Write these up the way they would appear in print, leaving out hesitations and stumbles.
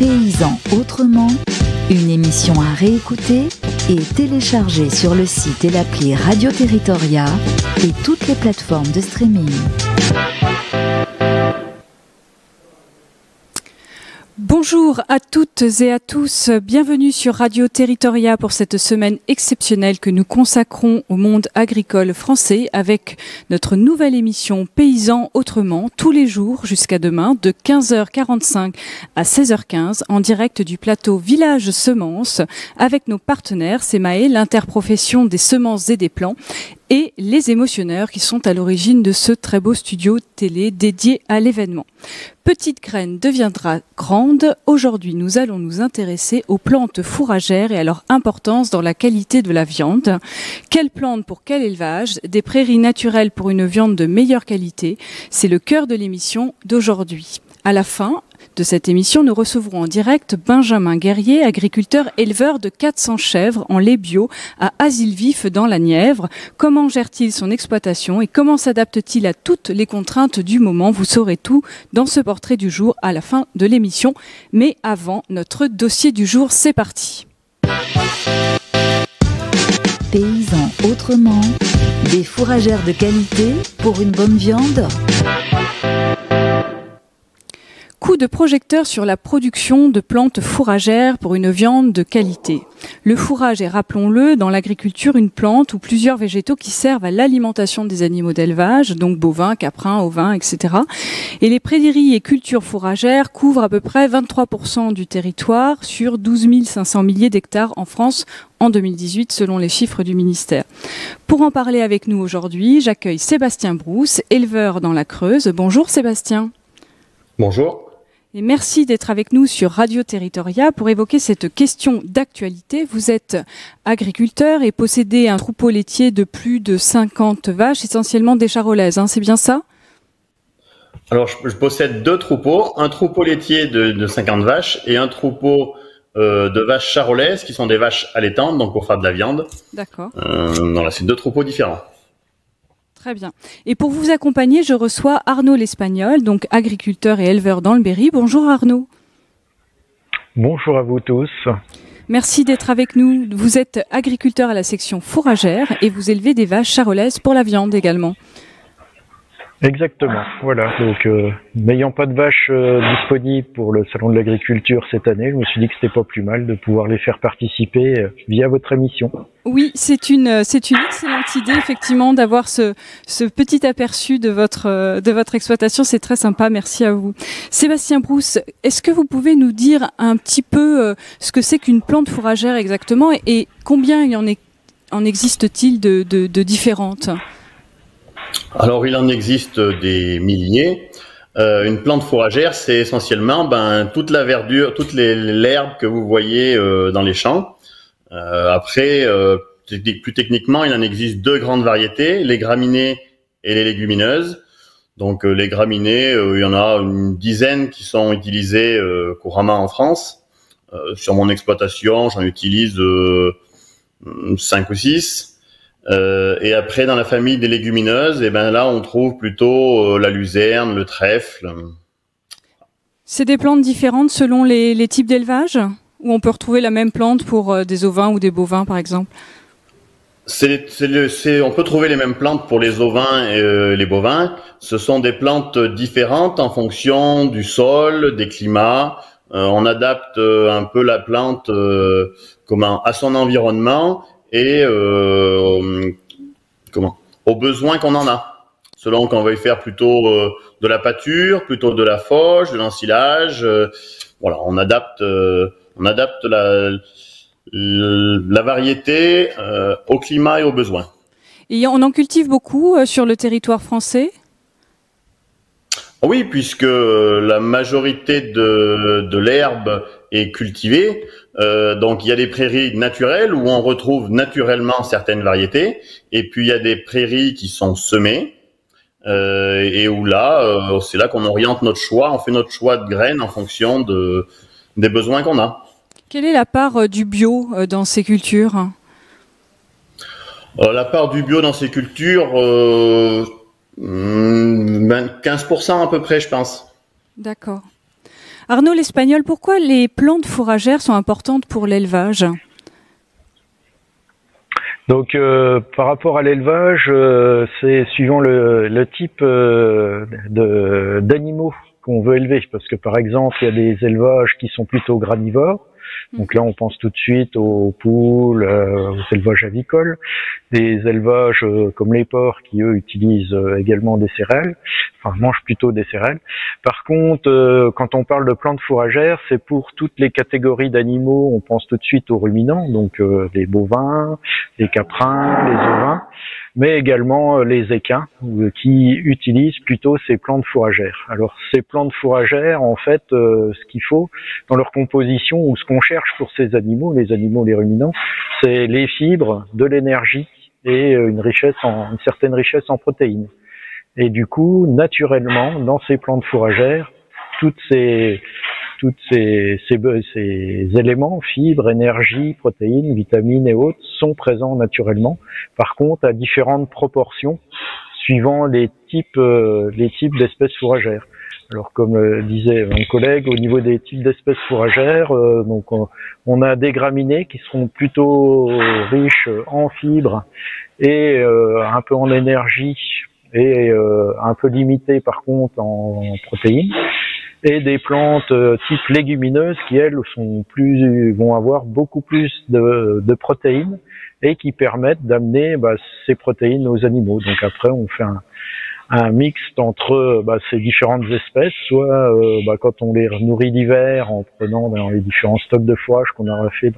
Paysans autrement, une émission à réécouter et télécharger sur le site et l'appli Radio Territoria et toutes les plateformes de streaming. Bonjour à toutes et à tous, bienvenue sur Radio Territoria pour cette semaine exceptionnelle que nous consacrons au monde agricole français avec notre nouvelle émission Paysans autrement, tous les jours jusqu'à demain de 15h45 à 16h15 en direct du plateau Village Semences avec nos partenaires CEMAE, l'interprofession des semences et des plants, et les émotionneurs qui sont à l'origine de ce très beau studio télé dédié à l'événement. Petite graine deviendra grande. Aujourd'hui, nous allons nous intéresser aux plantes fourragères et à leur importance dans la qualité de la viande. Quelles plantes pour quel élevage? Des prairies naturelles pour une viande de meilleure qualité. C'est le cœur de l'émission d'aujourd'hui. À la fin de cette émission, nous recevrons en direct Benjamin Guerrier, agriculteur éleveur de 400 chèvres en lait bio à Asile-Vif dans la Nièvre. Comment gère-t-il son exploitation et comment s'adapte-t-il à toutes les contraintes du moment? Vous saurez tout dans ce portrait du jour à la fin de l'émission. Mais avant, notre dossier du jour, c'est parti. Paysans autrement, des fourragères de qualité pour une bonne viande. Coup de projecteur sur la production de plantes fourragères pour une viande de qualité. Le fourrage est, rappelons-le, dans l'agriculture une plante ou plusieurs végétaux qui servent à l'alimentation des animaux d'élevage, donc bovins, caprins, ovins, etc. Et les prairies et cultures fourragères couvrent à peu près 23% du territoire sur 12 500 milliers d'hectares en France en 2018, selon les chiffres du ministère. Pour en parler avec nous aujourd'hui, j'accueille Sébastien Brousse, éleveur dans la Creuse. Bonjour Sébastien. Bonjour. Et merci d'être avec nous sur Radio Territoria pour évoquer cette question d'actualité. Vous êtes agriculteur et possédez un troupeau laitier de plus de 50 vaches, essentiellement des charolaises, hein, c'est bien ça? Alors, je possède deux troupeaux, un troupeau laitier de 50 vaches et un troupeau de vaches charolaises qui sont des vaches allaitantes, donc pour faire de la viande. D'accord. Voilà, c'est deux troupeaux différents. Très bien. Et pour vous accompagner, je reçois Arnaud l'Espagnol, donc agriculteur et éleveur dans le Berry. Bonjour Arnaud. Bonjour à vous tous. Merci d'être avec nous. Vous êtes agriculteur à la section fourragère et vous élevez des vaches charolaises pour la viande également. Exactement, voilà. Donc, n'ayant pas de vaches disponibles pour le salon de l'agriculture cette année, je me suis dit que c'était pas plus mal de pouvoir les faire participer via votre émission. Oui, c'est une excellente idée effectivement d'avoir ce petit aperçu de votre exploitation. C'est très sympa. Merci à vous. Sébastien Brousse, est-ce que vous pouvez nous dire un petit peu ce que c'est qu'une plante fourragère exactement et combien il en existe-t-il de différentes? Alors, il en existe des milliers. Une plante fourragère, c'est essentiellement toute la verdure, toute l'herbe que vous voyez dans les champs. Après, plus techniquement, il en existe deux grandes variétés, les graminées et les légumineuses. Donc, les graminées, il y en a une dizaine qui sont utilisées couramment en France. Sur mon exploitation, j'en utilise 5 ou 6. Et après, dans la famille des légumineuses, et là, on trouve plutôt la luzerne, le trèfle. C'est des plantes différentes selon les types d'élevage? Ou on peut retrouver la même plante pour des ovins ou des bovins, par exemple? On peut trouver les mêmes plantes pour les ovins et les bovins. Ce sont des plantes différentes en fonction du sol, des climats. On adapte un peu la plante à son environnement et aux besoins qu'on en a. Selon qu'on veuille faire plutôt de la pâture, plutôt de la fauche, de l'ensilage. Voilà, on adapte la variété au climat et aux besoins. Et on en cultive beaucoup sur le territoire français? Oui, puisque la majorité de l'herbe est cultivée. Donc il y a des prairies naturelles où on retrouve naturellement certaines variétés, et puis il y a des prairies qui sont semées et où là, c'est là qu'on oriente notre choix, on fait notre choix de graines en fonction des besoins qu'on a. Quelle est la part du bio dans ces cultures? La part du bio dans ces cultures, 15% à peu près, je pense. D'accord. Arnaud l'Espagnol, pourquoi les plantes fourragères sont importantes pour l'élevage ? Donc, par rapport à l'élevage, c'est suivant le type d'animaux qu'on veut élever. Parce que, par exemple, il y a des élevages qui sont plutôt granivores. Donc là, on pense tout de suite aux poules, aux élevages avicoles, des élevages comme les porcs qui, eux, utilisent également des céréales, enfin, mangent plutôt des céréales. Par contre, quand on parle de plantes fourragères, c'est pour toutes les catégories d'animaux. On pense tout de suite aux ruminants, donc les bovins, les caprins, les ovins, mais également les équins qui utilisent plutôt ces plantes fourragères. Alors, ces plantes fourragères, en fait, ce qu'il faut dans leur composition ou ce qu'on cherche pour ces animaux, les ruminants, c'est les fibres, de l'énergie et une certaine richesse en protéines. Et du coup, naturellement, dans ces plantes fourragères, toutes ces éléments, fibres, énergie, protéines, vitamines et autres, sont présents naturellement. Par contre, à différentes proportions, suivant les types d'espèces fourragères. Alors, comme disait mon collègue, au niveau des types d'espèces fourragères, donc on a des graminées qui seront plutôt riches en fibres et un peu en énergie et un peu limitées par contre en protéines. Et des plantes type légumineuses qui, elles, vont avoir beaucoup plus de protéines et qui permettent d'amener ces protéines aux animaux. Donc après, on fait un mixte entre ces différentes espèces, soit quand on les nourrit l'hiver en prenant dans les différents stocks de fourrage qu'on aura fait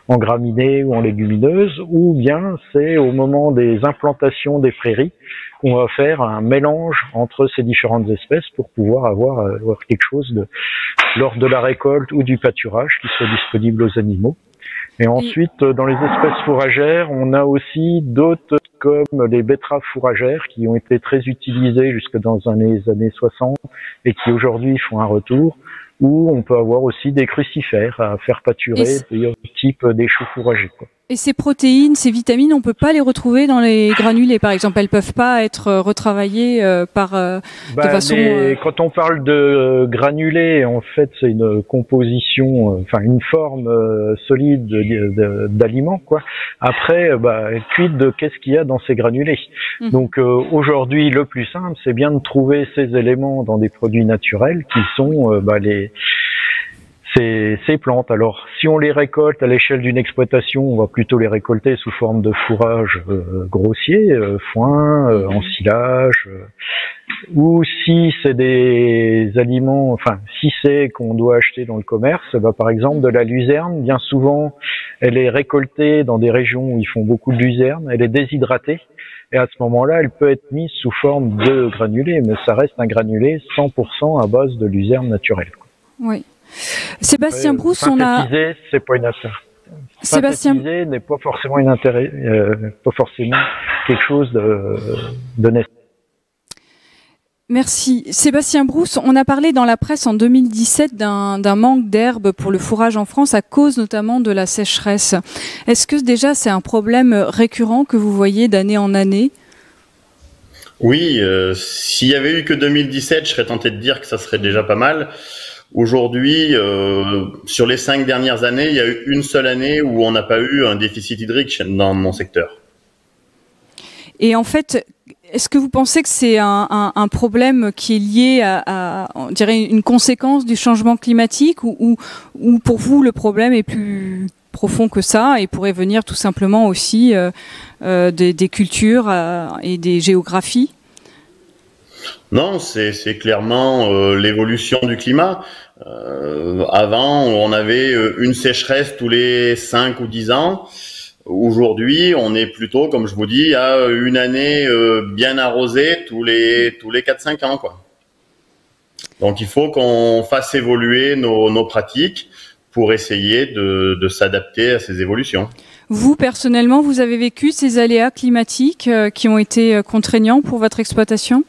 en graminées ou en légumineuses, ou bien c'est au moment des implantations des prairies qu'on va faire un mélange entre ces différentes espèces pour pouvoir avoir quelque chose lors de la récolte ou du pâturage qui soit disponible aux animaux. Et ensuite, dans les espèces fourragères, on a aussi d'autres comme les betteraves fourragères qui ont été très utilisées jusque dans les années 60 et qui aujourd'hui font un retour, où on peut avoir aussi des crucifères à faire pâturer, type des choux fourragers, quoi. Et ces protéines, ces vitamines, on peut pas les retrouver dans les granulés, par exemple. Elles peuvent pas être retravaillées de façon. Quand on parle de granulés, en fait, c'est une composition, une forme solide d'aliments, quoi. Après, quid de qu'est-ce qu'il y a dans ces granulés. Donc aujourd'hui, le plus simple, c'est bien de trouver ces éléments dans des produits naturels qui sont ces plantes. Alors, si on les récolte à l'échelle d'une exploitation, on va plutôt les récolter sous forme de fourrage grossier, foin, ensilage, ou si c'est des aliments, si c'est qu'on doit acheter dans le commerce, par exemple de la luzerne, bien souvent, elle est récoltée dans des régions où ils font beaucoup de luzerne, elle est déshydratée, et à ce moment-là, elle peut être mise sous forme de granulé, mais ça reste un granulé 100% à base de luzerne naturelle, quoi. Oui. Sébastien Brousse, c'est pas une affaire. Synthétiser n'est pas forcément pas forcément quelque chose de nécessaire. Merci. Sébastien Brousse, on a parlé dans la presse en 2017 d'un manque d'herbe pour le fourrage en France à cause notamment de la sécheresse. Est-ce que déjà c'est un problème récurrent que vous voyez d'année en année ? Oui, s'il y avait eu que 2017, je serais tenté de dire que ça serait déjà pas mal. Aujourd'hui, sur les 5 dernières années, il y a eu une seule année où on n'a pas eu un déficit hydrique dans mon secteur. Et en fait, est-ce que vous pensez que c'est un problème qui est lié à, on dirait, une conséquence du changement climatique ou pour vous, le problème est plus profond que ça et pourrait venir tout simplement aussi des cultures et des géographies ? Non, c'est clairement l'évolution du climat. Avant, on avait une sécheresse tous les 5 ou 10 ans. Aujourd'hui, on est plutôt, comme je vous dis, à une année bien arrosée tous les 4-5 ans, quoi. Donc, il faut qu'on fasse évoluer nos pratiques pour essayer de s'adapter à ces évolutions. Vous, personnellement, vous avez vécu ces aléas climatiques qui ont été contraignants pour votre exploitation ?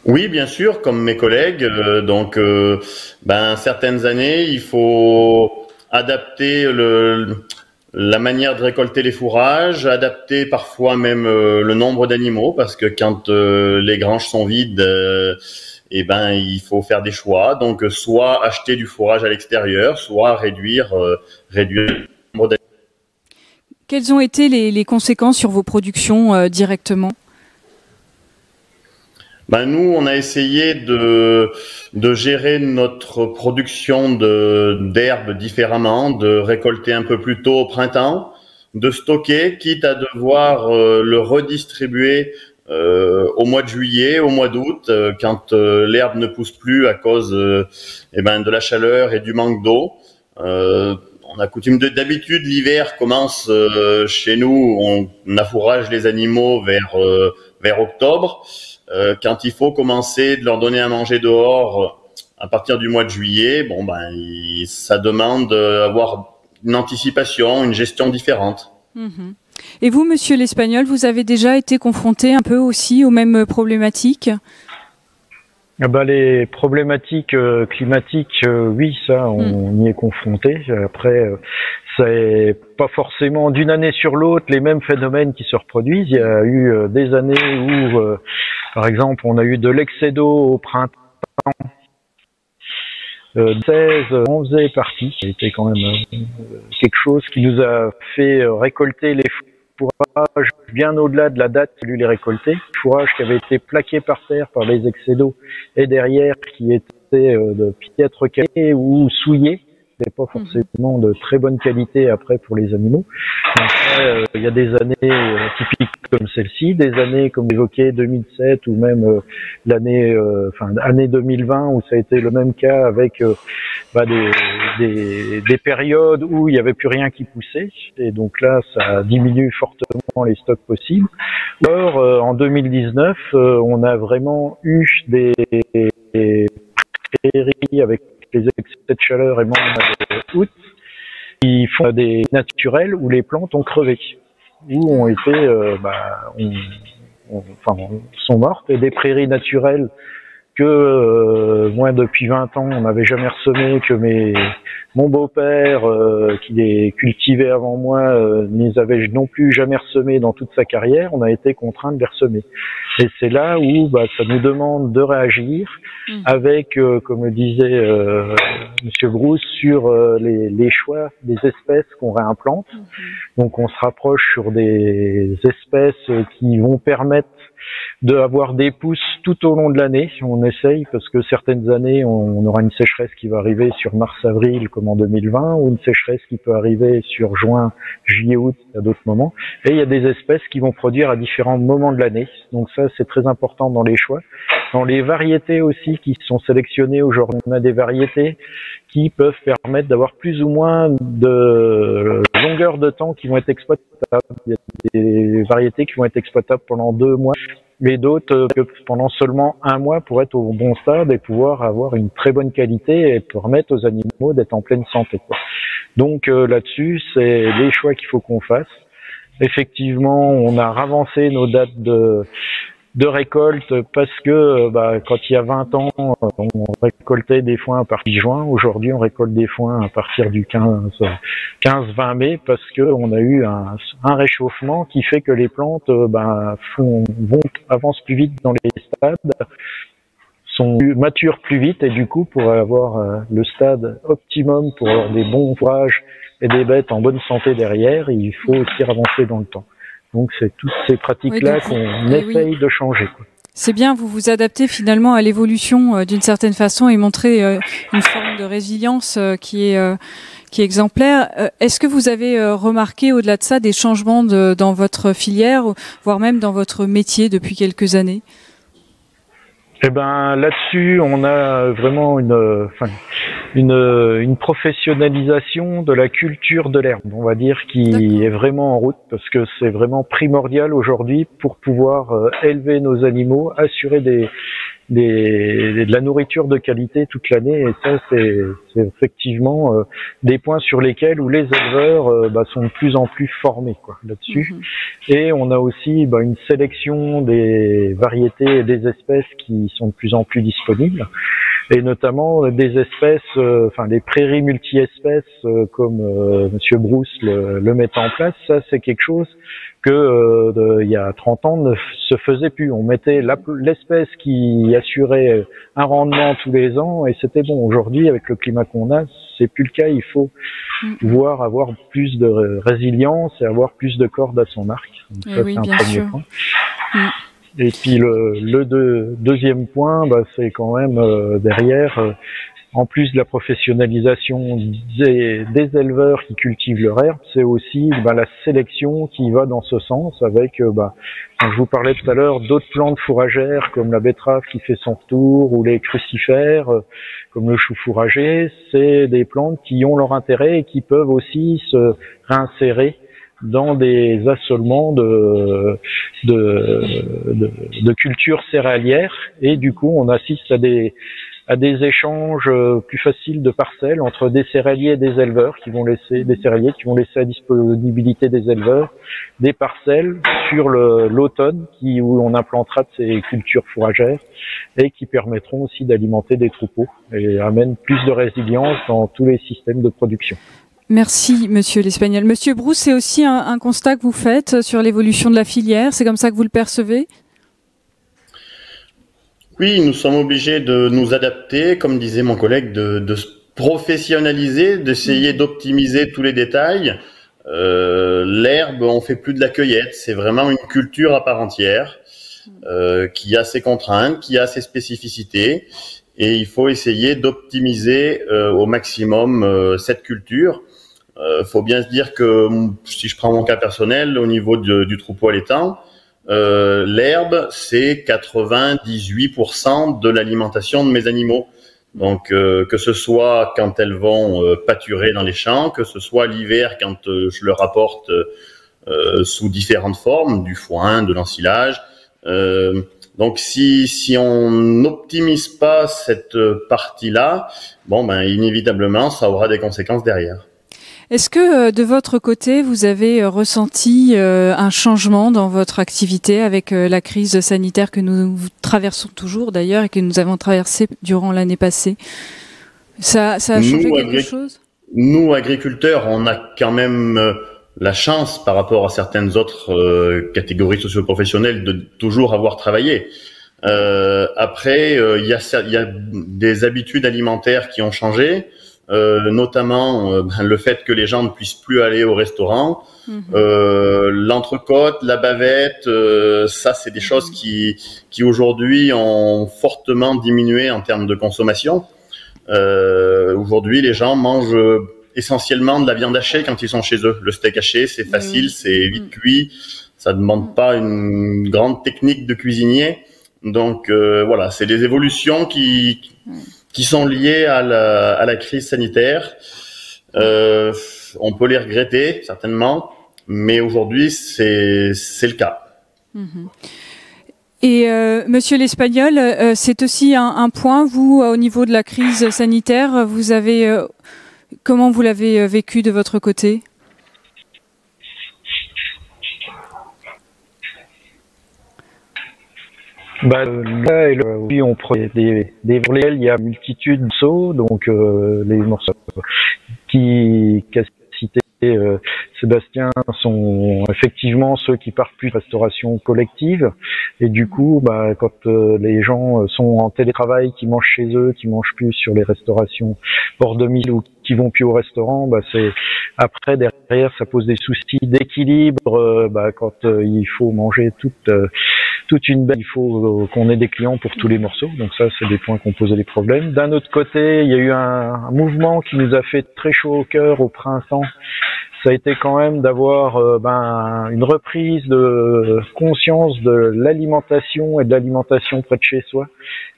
Oui, bien sûr, comme mes collègues. Certaines années, il faut adapter la manière de récolter les fourrages, adapter parfois même le nombre d'animaux, parce que quand les granges sont vides, eh ben il faut faire des choix. Donc soit acheter du fourrage à l'extérieur, soit réduire le nombre d'animaux. Quelles ont été les conséquences sur vos productions directement? Ben nous, on a essayé de gérer notre production d'herbes différemment, de récolter un peu plus tôt au printemps, de stocker, quitte à devoir le redistribuer au mois de juillet, au mois d'août, quand l'herbe ne pousse plus à cause de la chaleur et du manque d'eau. On a coutume d'habitude, l'hiver commence chez nous, on affourage les animaux vers octobre. Quand il faut commencer de leur donner à manger dehors à partir du mois de juillet, ça demande d'avoir une anticipation, une gestion différente. Mmh. Et vous, monsieur l'Espagnol, vous avez déjà été confronté un peu aussi aux mêmes problématiques? Les problématiques climatiques, oui, ça, on y est confronté. Après, c'est pas forcément d'une année sur l'autre les mêmes phénomènes qui se reproduisent. Il y a eu des années où, par exemple, on a eu de l'excès d'eau au printemps. 16, on faisait partie. C'était quand même quelque chose qui nous a fait récolter les fourrages bien au-delà de la date qu'il les récolter. Fourrage qui avait été plaqué par terre par les excès d'eau et derrière qui était de piètre qualité ou souillé. C'était pas forcément de très bonne qualité après pour les animaux. Après, il y a des années typiques comme celle-ci, des années comme évoqué 2007 ou même l'année, année 2020 où ça a été le même cas avec des périodes où il n'y avait plus rien qui poussait et donc là ça diminue fortement les stocks possibles. Or en 2019, on a vraiment eu des prairies avec les excès de chaleur et même août, qui font des naturels où les plantes ont crevé, où ont été, sont mortes, et des prairies naturelles que moi depuis 20 ans on n'avait jamais ressemé, que mon beau-père qui les cultivait avant moi ne les avait non plus jamais ressemés dans toute sa carrière, on a été contraint de les ressemer. Et c'est là où ça nous demande de réagir avec, comme le disait Monsieur Brousse, sur les choix des espèces qu'on réimplante. Donc on se rapproche sur des espèces qui vont permettre d'avoir des pousses tout au long de l'année. On essaye parce que certaines années, on aura une sécheresse qui va arriver sur mars-avril comme en 2020 ou une sécheresse qui peut arriver sur juin, juillet, août à d'autres moments. Et il y a des espèces qui vont produire à différents moments de l'année. Donc ça, c'est très important dans les choix. Dans les variétés aussi qui sont sélectionnées aujourd'hui, on a des variétés qui peuvent permettre d'avoir plus ou moins de longueur de temps qui vont être exploitables. Il y a des variétés qui vont être exploitables pendant 2 mois, mais d'autres que pendant seulement 1 mois pour être au bon stade et pouvoir avoir une très bonne qualité et permettre aux animaux d'être en pleine santé, quoi. Donc là-dessus, c'est les choix qu'il faut qu'on fasse. Effectivement, on a ravancé nos dates de récolte parce que quand il y a 20 ans, on récoltait des foins à partir de juin. Aujourd'hui, on récolte des foins à partir du 15-20 mai parce que on a eu un réchauffement qui fait que les plantes avancent plus vite dans les stades, maturent plus vite et du coup, pour avoir le stade optimum, pour avoir des bons fourrages et des bêtes en bonne santé derrière, il faut aussi avancer dans le temps. Donc c'est toutes ces pratiques-là qu'on essaye de changer, quoi. C'est bien, vous vous adaptez finalement à l'évolution d'une certaine façon et montrez une forme de résilience qui est exemplaire. Est-ce que vous avez remarqué au-delà de ça des changements dans votre filière, voire même dans votre métier depuis quelques années ? Là-dessus, on a vraiment une professionnalisation de la culture de l'herbe, on va dire, qui est vraiment en route, parce que c'est vraiment primordial aujourd'hui pour pouvoir élever nos animaux, assurer de la nourriture de qualité toute l'année, et ça c'est effectivement des points sur lesquels où les éleveurs sont de plus en plus formés, quoi, là-dessus. Et on a aussi une sélection des variétés et des espèces qui sont de plus en plus disponibles. et notamment des espèces, enfin des prairies multi-espèces comme Monsieur Brousse le met en place. Ça, c'est quelque chose que il y a 30 ans ne se faisait plus. On mettait l'espèce qui assurait un rendement tous les ans et c'était bon. Aujourd'hui, avec le climat qu'on a, c'est plus le cas. Il faut pouvoir avoir plus de résilience et avoir plus de cordes à son arc. Donc ça, oui, c'est un premier point. Et puis le deuxième point, c'est quand même derrière, en plus de la professionnalisation des éleveurs qui cultivent leur herbe, c'est aussi la sélection qui va dans ce sens avec, quand je vous parlais tout à l'heure, d'autres plantes fourragères comme la betterave qui fait son retour ou les crucifères comme le chou fourrager. C'est des plantes qui ont leur intérêt et qui peuvent aussi se réinsérer dans des assolements de cultures céréalières, et du coup on assiste à des échanges plus faciles de parcelles entre des céréaliers et des éleveurs qui vont laisser à disponibilité des éleveurs des parcelles sur l'automne où on implantera de ces cultures fourragères et qui permettront aussi d'alimenter des troupeaux et amènent plus de résilience dans tous les systèmes de production. Merci, Monsieur l'Espagnol. Monsieur Brousse, c'est aussi un constat que vous faites sur l'évolution de la filière. C'est comme ça que vous le percevez? Oui, nous sommes obligés de nous adapter, comme disait mon collègue, de se professionnaliser, d'essayer d'optimiser tous les détails. L'herbe, on fait plus de la cueillette. C'est vraiment une culture à part entière qui a ses contraintes, qui a ses spécificités. Et il faut essayer d'optimiser au maximum cette culture. Faut bien se dire que, si je prends mon cas personnel, au niveau du troupeau allaitant, l'herbe, c'est 98% de l'alimentation de mes animaux. Donc, que ce soit quand elles vont pâturer dans les champs, que ce soit l'hiver quand je leur apporte sous différentes formes, du foin, de l'ensilage. Donc, si on n'optimise pas cette partie-là, inévitablement, ça aura des conséquences derrière. Est-ce que de votre côté, vous avez ressenti un changement dans votre activité avec la crise sanitaire que nous traversons toujours d'ailleurs et que nous avons traversée durant l'année passée? Ça a changé quelque chose? Nous, agriculteurs, on a quand même la chance par rapport à certaines autres catégories socio-professionnelles de toujours avoir travaillé. Après, il y a des habitudes alimentaires qui ont changé. Notamment le fait que les gens ne puissent plus aller au restaurant, l'entrecôte, la bavette, ça c'est des choses qui aujourd'hui ont fortement diminué en termes de consommation. Aujourd'hui, les gens mangent essentiellement de la viande hachée quand ils sont chez eux. Le steak haché, c'est facile, c'est vite cuit, ça demande pas une grande technique de cuisinier. Donc voilà, c'est des évolutions qui sont liées à la crise sanitaire. On peut les regretter, certainement, mais aujourd'hui, c'est le cas. Et Monsieur l'Espagnol, c'est aussi un point, vous, au niveau de la crise sanitaire, vous avez comment vous l'avez vécu de votre côté? Oui, on prend des vraies, il y a une multitude de morceaux, donc les morceaux qu'a cité Sébastien sont effectivement ceux qui partent plus de restauration collective, et du coup, quand les gens sont en télétravail, qui mangent chez eux, qui mangent plus sur les restaurations hors domicile ou qui vont plus au restaurant, c'est après derrière ça pose des soucis d'équilibre quand il faut manger toute une belle, il faut qu'on ait des clients pour tous les morceaux. Donc ça, c'est des points qui ont posé des problèmes. D'un autre côté, il y a eu un mouvement qui nous a fait très chaud au cœur au printemps. Ça a été quand même d'avoir une reprise de conscience de l'alimentation et de l'alimentation près de chez soi,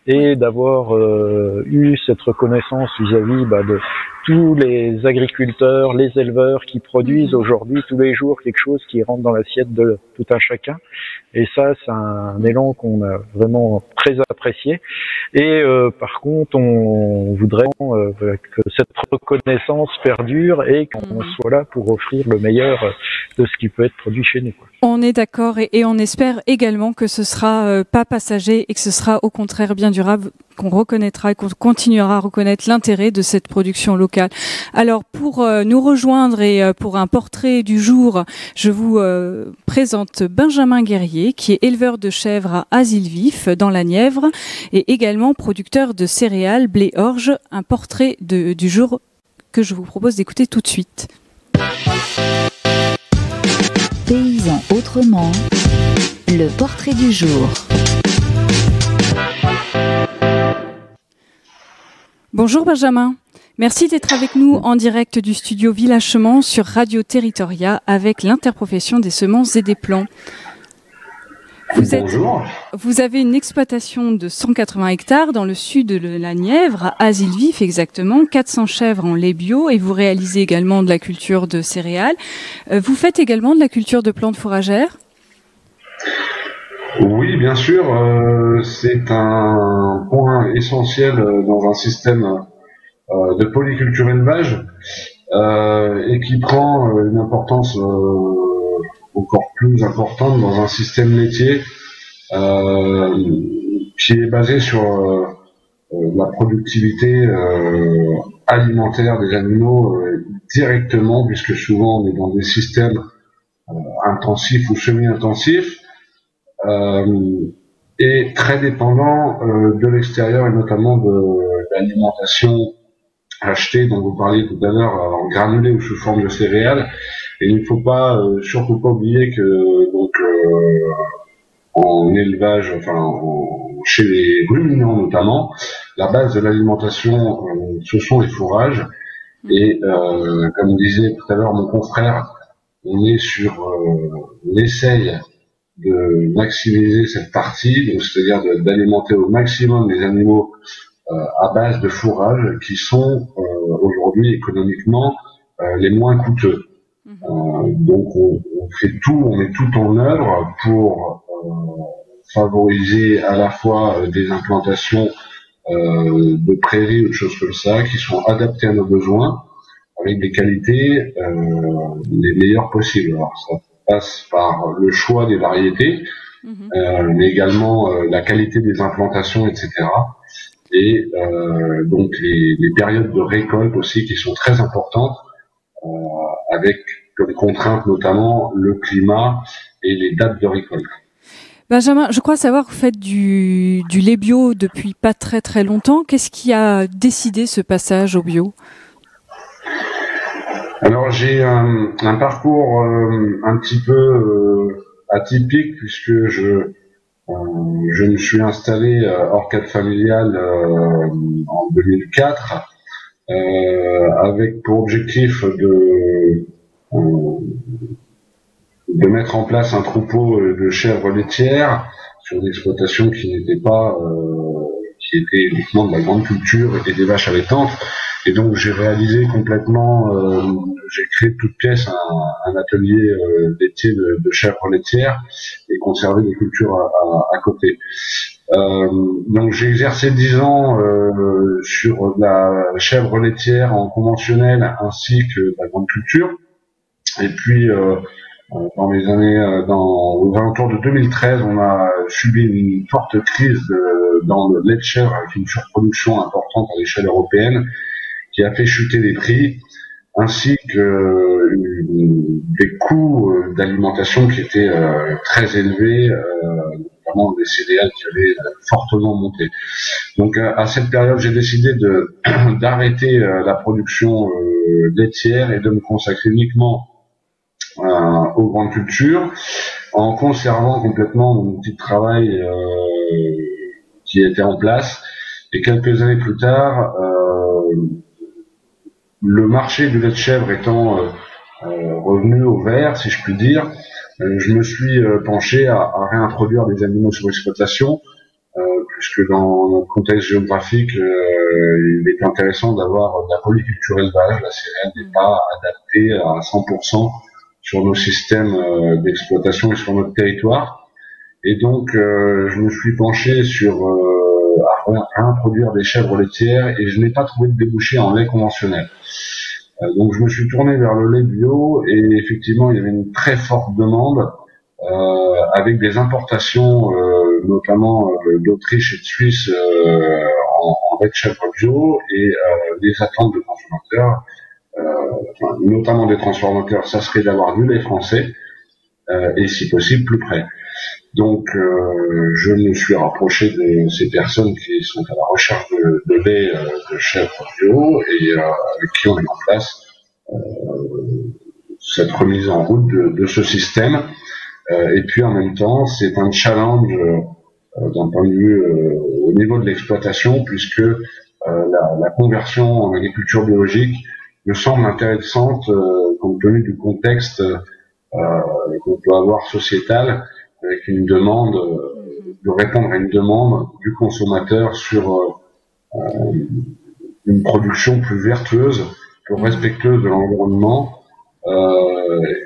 et d'avoir eu cette reconnaissance vis-à-vis de tous les agriculteurs, les éleveurs qui produisent aujourd'hui tous les jours quelque chose qui rentre dans l'assiette de tout un chacun. Et ça, c'est un élan qu'on a vraiment très apprécié. Et par contre, on voudrait que cette reconnaissance perdure et qu'on soit là pour offrir le meilleur de ce qui peut être produit chez nous, quoi. On est d'accord et on espère également que ce sera pas passager et que ce sera au contraire bien durable. qu'on reconnaîtra et qu'on continuera à reconnaître l'intérêt de cette production locale. Alors, pour nous rejoindre et pour un portrait du jour, je vous présente Benjamin Guerrier, qui est éleveur de chèvres à Azilvif, dans la Nièvre, et également producteur de céréales blé-orge. Un portrait du jour que je vous propose d'écouter tout de suite. Paysans autrement, le portrait du jour. Bonjour Benjamin, merci d'être avec nous en direct du studio Village Semences sur Radio Territoria avec l'interprofession des semences et des plants. Vous avez une exploitation de 180 hectares dans le sud de la Nièvre, à Azilvif exactement, 400 chèvres en lait bio, et vous réalisez également de la culture de céréales. Vous faites également de la culture de plantes fourragères ? Oui, bien sûr, c'est un point essentiel dans un système de polyculture élevage et qui prend une importance encore plus importante dans un système laitier qui est basé sur la productivité alimentaire des animaux directement, puisque souvent on est dans des systèmes intensifs ou semi-intensifs et très dépendant de l'extérieur et notamment de l'alimentation achetée dont vous parliez tout à l'heure en granulé ou sous forme de céréales. Et il ne faut pas surtout pas oublier que donc en élevage, chez les ruminants notamment, la base de l'alimentation ce sont les fourrages. Et comme disait tout à l'heure mon confrère, on est sur l'essai de maximiser cette partie, donc c'est-à-dire d'alimenter au maximum les animaux à base de fourrage qui sont aujourd'hui économiquement les moins coûteux. Donc on fait tout, on met tout en œuvre pour favoriser à la fois des implantations de prairies ou de choses comme ça qui sont adaptées à nos besoins avec des qualités les meilleures possibles. Alors ça passe par le choix des variétés, mais également la qualité des implantations, etc. Et donc les périodes de récolte aussi qui sont très importantes avec comme contrainte notamment le climat et les dates de récolte. Benjamin, je crois savoir que vous faites du lait bio depuis pas très très longtemps. Qu'est-ce qui a décidé ce passage au bio ? Alors j'ai un parcours un petit peu atypique puisque je me suis installé hors cadre familial en 2004 avec pour objectif de mettre en place un troupeau de chèvres laitières sur une exploitation qui n'était pas qui était uniquement de la grande culture et des vaches allaitantes. Et donc j'ai réalisé complètement, j'ai créé de toutes pièces un atelier laitier de chèvres laitières et conservé des cultures à côté. Donc j'ai exercé 10 ans sur la chèvre laitière en conventionnel ainsi que la grande culture. Et puis dans les années, aux alentours de 2013, on a subi une forte crise dans le lait de chèvre avec une surproduction importante à l'échelle européenne qui a fait chuter les prix, ainsi que des coûts d'alimentation qui étaient très élevés, notamment des céréales qui avaient fortement monté. Donc à cette période, j'ai décidé d'arrêter la production laitière et de me consacrer uniquement aux grandes cultures, en conservant complètement mon outil de travail qui était en place. Et quelques années plus tard, le marché du lait de chèvre étant revenu au vert, si je puis dire, je me suis penché à réintroduire des animaux sur exploitation, puisque dans notre contexte géographique, il est intéressant d'avoir de la polyculture élevage. La céréale n'est pas adaptée à 100% sur nos systèmes d'exploitation et sur notre territoire. Et donc, je me suis penché sur à réintroduire des chèvres laitières et je n'ai pas trouvé de débouché en lait conventionnel. Donc, je me suis tourné vers le lait bio et effectivement, il y avait une très forte demande avec des importations, notamment d'Autriche et de Suisse en lait de chèvre bio et les attentes de consommateurs, notamment des transformateurs, ça serait d'avoir du lait français et si possible plus près. Donc je me suis rapproché de ces personnes qui sont à la recherche de lait de chèvre bio et avec qui on met en place cette remise en route de ce système. Et puis en même temps, c'est un challenge d'un point de vue au niveau de l'exploitation, puisque la conversion en agriculture biologique me semble intéressante compte tenu du contexte qu'on peut avoir sociétal, avec une demande, de répondre à une demande du consommateur sur une production plus vertueuse, plus respectueuse de l'environnement.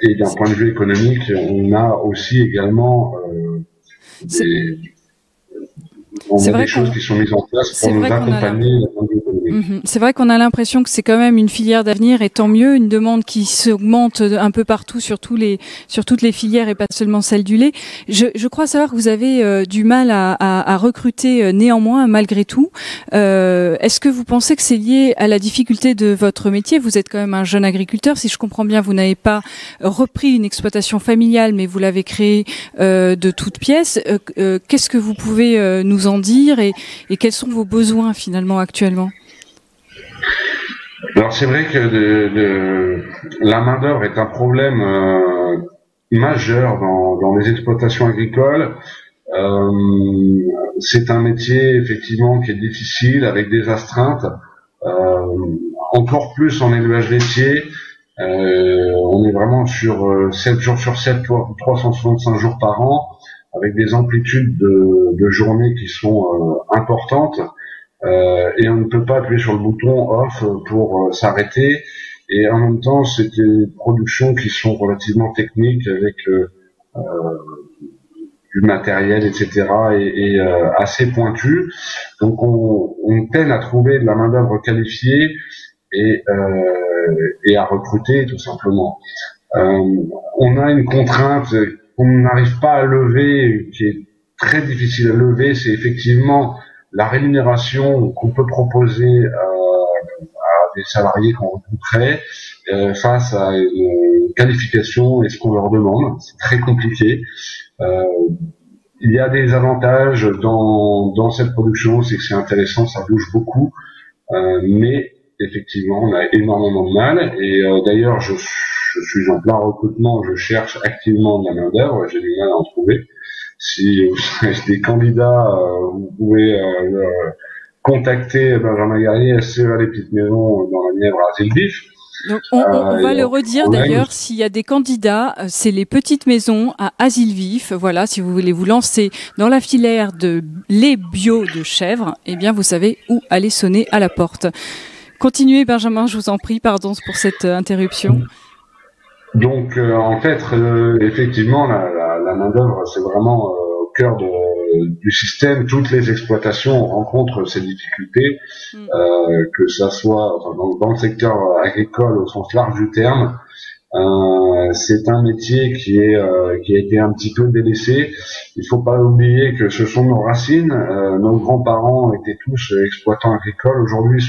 Et d'un point de vue économique, on a aussi également des choses qui sont mises en place pour nous accompagner. C'est vrai qu'on a l'impression que c'est quand même une filière d'avenir et tant mieux, une demande qui s'augmente un peu partout sur toutes les filières et pas seulement celle du lait. Je crois savoir que vous avez du mal à recruter néanmoins malgré tout. Est-ce que vous pensez que c'est lié à la difficulté de votre métier? Vous êtes quand même un jeune agriculteur, si je comprends bien, vous n'avez pas repris une exploitation familiale mais vous l'avez créée de toutes pièces. Qu'est-ce que vous pouvez nous en dire et quels sont vos besoins finalement actuellement? Alors c'est vrai que la main d'œuvre est un problème majeur dans les exploitations agricoles. C'est un métier effectivement qui est difficile avec des astreintes, encore plus en élevage laitier. On est vraiment sur 7 jours sur 7, 365 jours par an, avec des amplitudes de journées qui sont importantes. Et on ne peut pas appuyer sur le bouton off pour s'arrêter. Et en même temps, c'est des productions qui sont relativement techniques avec du matériel, etc. et assez pointu. Donc on peine à trouver de la main d'œuvre qualifiée et à recruter tout simplement. On a une contrainte qu'on n'arrive pas à lever, qui est très difficile à lever, c'est effectivement la rémunération qu'on peut proposer à des salariés qu'on recruterait face à une qualification et ce qu'on leur demande. C'est très compliqué. Il y a des avantages dans cette production, c'est que c'est intéressant, ça bouge beaucoup, mais effectivement, on a énormément de mal. Et d'ailleurs, je suis en plein recrutement, je cherche activement de la main d'œuvre, j'ai du mal à en trouver. Si vous avez des candidats, vous pouvez contacter Benjamin Guerrier, SCEA Les Petites Maisons dans la Nièvre à Zilvif. Donc on va le redire d'ailleurs, s'il y a des candidats, c'est les Petites Maisons à Azilvif. Voilà, si vous voulez vous lancer dans la filière de lait bio de chèvre, eh bien vous savez où aller sonner à la porte. Continuez Benjamin, je vous en prie, pardon pour cette interruption. Donc en fait, effectivement, la main d'œuvre, c'est vraiment au cœur du système. Toutes les exploitations rencontrent ces difficultés, que ça soit dans le secteur agricole au sens large du terme. C'est un métier qui a été un petit peu délaissé. Il faut pas oublier que ce sont nos racines. Nos grands-parents étaient tous exploitants agricoles. Aujourd'hui,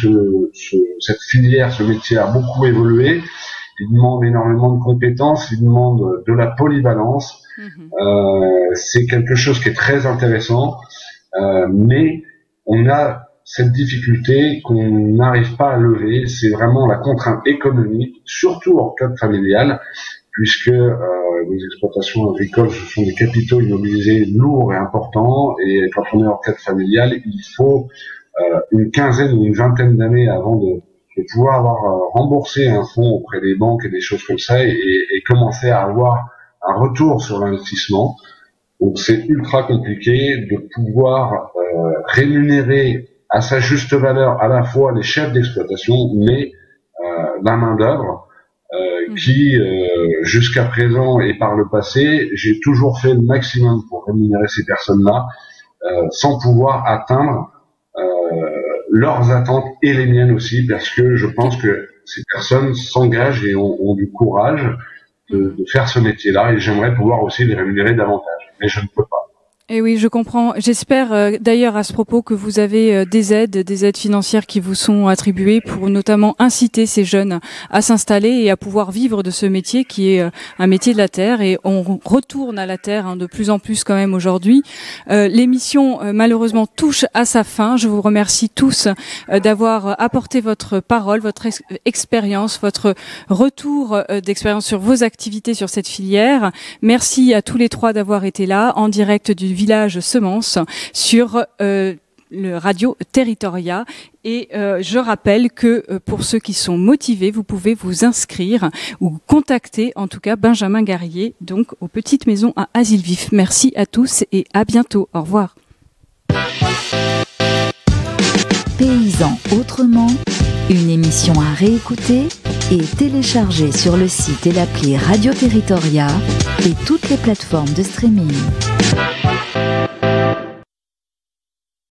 cette filière, ce métier a beaucoup évolué. Il demande énormément de compétences, il demande de la polyvalence. C'est quelque chose qui est très intéressant, mais on a cette difficulté qu'on n'arrive pas à lever. C'est vraiment la contrainte économique, surtout en cadre familial, puisque les exploitations agricoles, ce sont des capitaux immobilisés lourds et importants, et quand on est en cadre familial, il faut une quinzaine ou une vingtaine d'années avant de pouvoir avoir remboursé un fonds auprès des banques et des choses comme ça et commencer à avoir un retour sur l'investissement. Donc c'est ultra compliqué de pouvoir rémunérer à sa juste valeur à la fois les chefs d'exploitation, mais la main d'œuvre qui jusqu'à présent et par le passé, j'ai toujours fait le maximum pour rémunérer ces personnes-là sans pouvoir atteindre leurs attentes et les miennes aussi, parce que je pense que ces personnes s'engagent et ont du courage de faire ce métier-là, et j'aimerais pouvoir aussi les rémunérer davantage, mais je ne peux pas. Et oui, je comprends. J'espère d'ailleurs à ce propos que vous avez des aides financières qui vous sont attribuées pour notamment inciter ces jeunes à s'installer et à pouvoir vivre de ce métier qui est un métier de la terre. Et on retourne à la terre de plus en plus quand même aujourd'hui. L'émission malheureusement touche à sa fin. Je vous remercie tous d'avoir apporté votre parole, votre expérience, votre retour d'expérience sur vos activités sur cette filière. Merci à tous les trois d'avoir été là en direct du village Semence sur le Radio Territoria. Et je rappelle que pour ceux qui sont motivés, vous pouvez vous inscrire ou contacter en tout cas Benjamin Garrier, donc aux Petites Maisons à Asile-Vif. Merci à tous et à bientôt. Au revoir. Paysans autrement, une émission à réécouter et télécharger sur le site et l'appli Radio Territoria et toutes les plateformes de streaming.